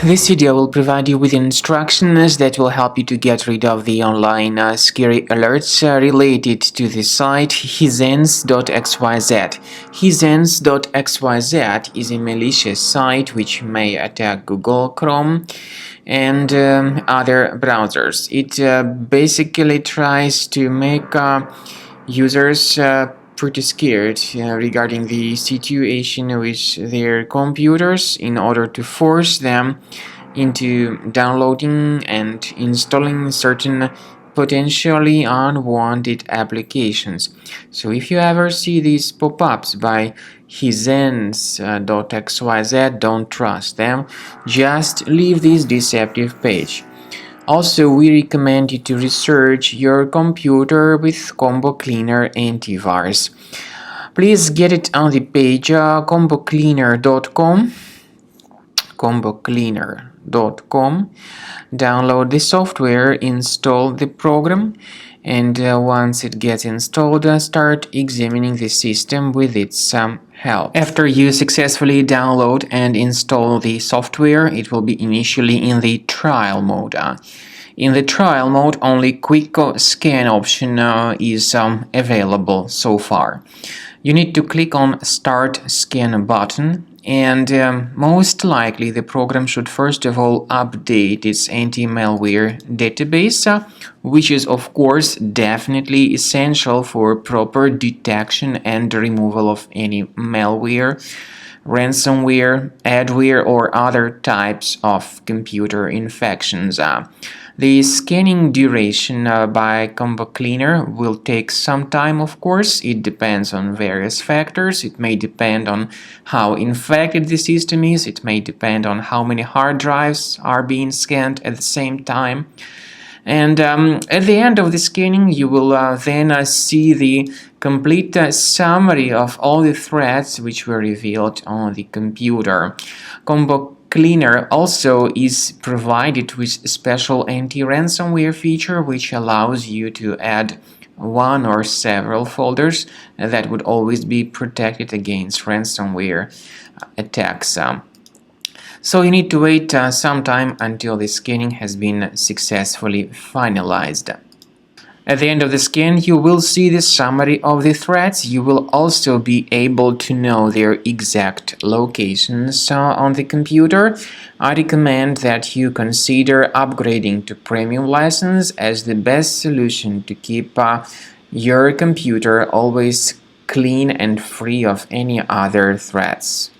This video will provide you with instructions that will help you to get rid of the online scary alerts related to the site Hizens.xyz. Hizens.xyz is a malicious site which may attack Google Chrome and other browsers. It basically tries to make users pretty scared regarding the situation with their computers in order to force them into downloading and installing certain potentially unwanted applications. So if you ever see these pop-ups by Hizens.xyz, don't trust them. Just leave this deceptive page. Also, we recommend you to research your computer with Combo Cleaner antivirus. Please get it on the page combocleaner.com. combocleaner.com. Download the software, install the program, and once it gets installed, start examining the system with its help. After you successfully download and install the software, it will be initially in the trial mode. In the trial mode, only quick scan option is available so far. You need to click on Start Scan button, and most likely the program should first of all update its anti-malware database, which is of course definitely essential for proper detection and removal of any malware, ransomware, adware, or other types of computer infections. The scanning duration by Combo Cleaner will take some time, of course. It depends on various factors. It may depend on how infected the system is. It may depend on how many hard drives are being scanned at the same time. And at the end of the scanning, you will then see the complete summary of all the threats which were revealed on the computer. Combo Cleaner also is provided with a special anti-ransomware feature which allows you to add one or several folders that would always be protected against ransomware attacks. So you need to wait some time until the scanning has been successfully finalized. At the end of the scan, you will see the summary of the threats. You will also be able to know their exact locations on the computer. I recommend that you consider upgrading to premium license as the best solution to keep your computer always clean and free of any other threats.